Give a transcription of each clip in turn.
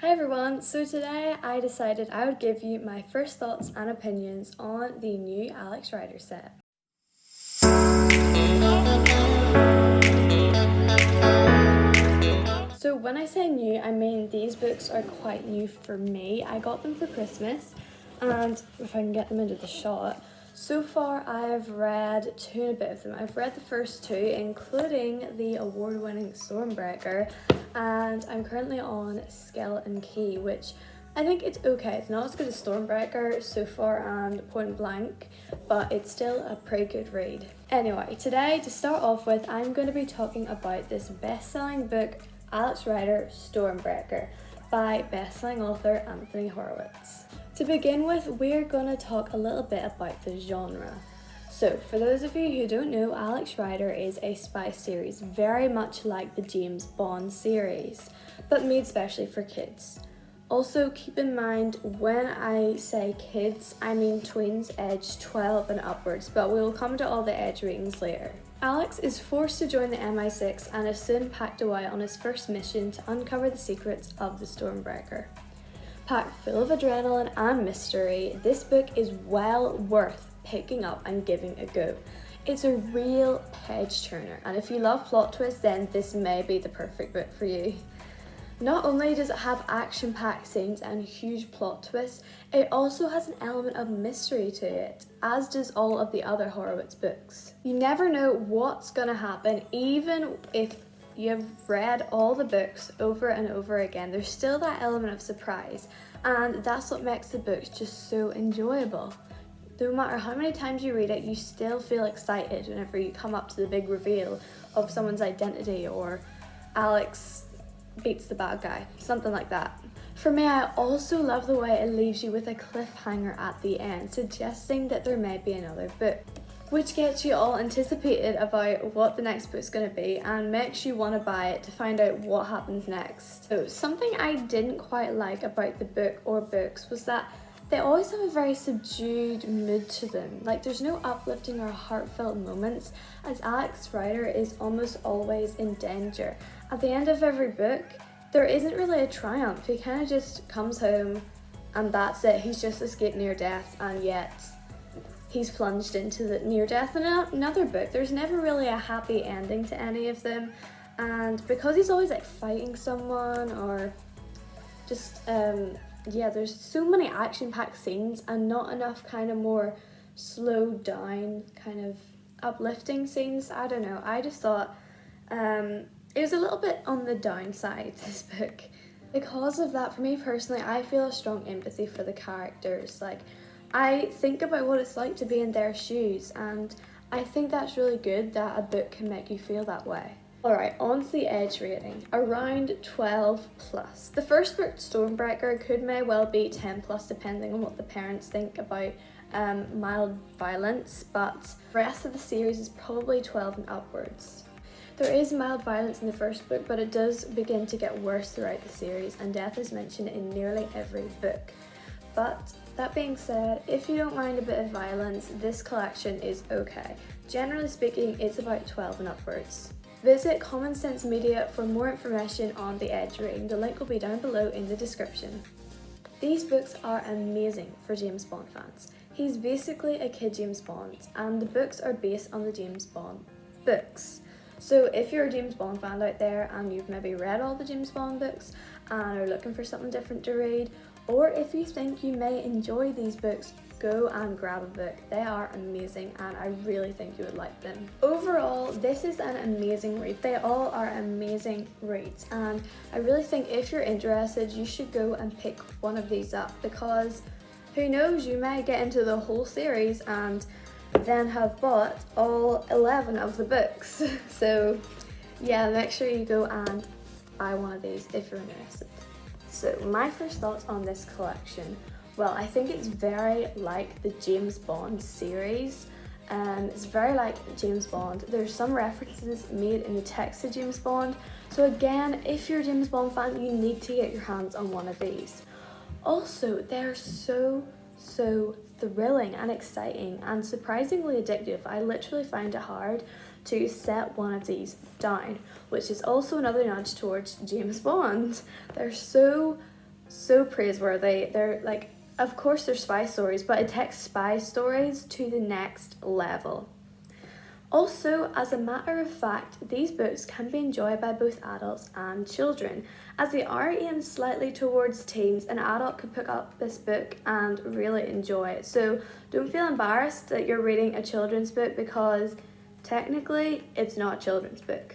Hi everyone, so today I decided I would give you my first thoughts and opinions on the new Alex Rider set. So when I say new, I mean these books are quite new for me. I got them for Christmas, and if I can get them into the shot, so far I've read two and a bit of them. I've read the first two, including the award-winning Stormbreaker, and I'm currently on Skeleton Key, which I think it's okay. It's not as good as Stormbreaker so far and Point Blank, but it's still a pretty good read. Anyway, today to start off with, I'm going to be talking about this best-selling book, Alex Rider Stormbreaker, by best-selling author Anthony Horowitz. To begin with, we're going to talk a little bit about the genre. So, for those of you who don't know, Alex Rider is a spy series very much like the James Bond series, but made specially for kids. Also, keep in mind when I say kids, I mean tweens aged 12 and upwards, but we will come to all the age ratings later. Alex is forced to join the MI6 and is soon packed away on his first mission to uncover the secrets of the Stormbreaker. Packed full of adrenaline and mystery, this book is well worth picking up and giving a go. It's a real page turner, and if you love plot twists, then this may be the perfect book for you. Not only does it have action-packed scenes and huge plot twists, it also has an element of mystery to it, as does all of the other Horowitz books. You never know what's gonna happen, even if you've read all the books over and over again. There's still that element of surprise, and that's what makes the books just so enjoyable. No matter how many times you read it, you still feel excited whenever you come up to the big reveal of someone's identity, or Alex beats the bad guy, something like that. For me, I also love the way it leaves you with a cliffhanger at the end, suggesting that there may be another book, which gets you all anticipated about what the next book's going to be and makes you want to buy it to find out what happens next. So something I didn't quite like about the book or books was that they always have a very subdued mood to them. Like, there's no uplifting or heartfelt moments, as Alex Rider is almost always in danger. At the end of every book, there isn't really a triumph. He kind of just comes home and that's it. He's just escaped near death, and yet he's plunged into the near death in another book. There's never really a happy ending to any of them, and because he's always like fighting someone or just there's so many action-packed scenes and not enough kind of more slowed down kind of uplifting scenes. I don't know, I just thought it was a little bit on the downside, this book. Because of that, for me personally, I feel a strong empathy for the characters. Like, I think about what it's like to be in their shoes, and I think that's really good that a book can make you feel that way. Alright, on to the age rating. Around 12 plus. The first book, Stormbreaker, may well be 10 plus depending on what the parents think about mild violence, but the rest of the series is probably 12 and upwards. There is mild violence in the first book, but it does begin to get worse throughout the series, and death is mentioned in nearly every book. But that being said, if you don't mind a bit of violence, this collection is okay. Generally speaking, it's about 12 and upwards. Visit Common Sense Media for more information on the age rating. The link will be down below in the description. These books are amazing for James Bond fans. He's basically a kid James Bond, and the books are based on the James Bond books. So if you're a James Bond fan out there and you've maybe read all the James Bond books and are looking for something different to read, or if you think you may enjoy these books, go and grab a book. They are amazing and I really think you would like them. Overall, this is an amazing read. They all are amazing reads, and I really think if you're interested, you should go and pick one of these up, because who knows, you may get into the whole series and then have bought all 11 of the books. So yeah, make sure you go and buy one of these if you're interested. So my first thoughts on this collection, well, I think it's very like the James Bond series. It's very like James Bond. There's some references made in the text of James Bond. So again, if you're a James Bond fan, you need to get your hands on one of these. Also, they're so thrilling and exciting and surprisingly addictive. I literally find it hard to set one of these down, which is also another nudge towards James Bond. They're so so praiseworthy. They're like, of course they're spy stories, but it takes spy stories to the next level. Also, as a matter of fact, these books can be enjoyed by both adults and children, as they are aimed slightly towards teens. An adult could pick up this book and really enjoy it. So don't feel embarrassed that you're reading a children's book, because technically it's not a children's book.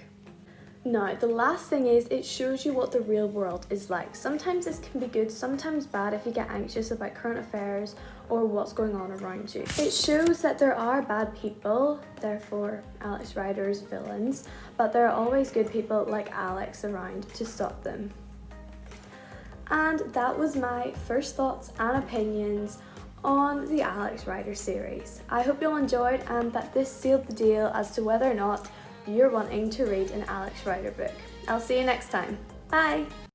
Now, the last thing is, it shows you what the real world is like. Sometimes this can be good, sometimes bad if you get anxious about current affairs or what's going on around you. It shows that there are bad people, therefore Alex Rider's villains, but there are always good people like Alex around to stop them. And that was my first thoughts and opinions on the Alex Rider series. I hope you all enjoyed and that this sealed the deal as to whether or not you're wanting to read an Alex Rider book. I'll see you next time. Bye!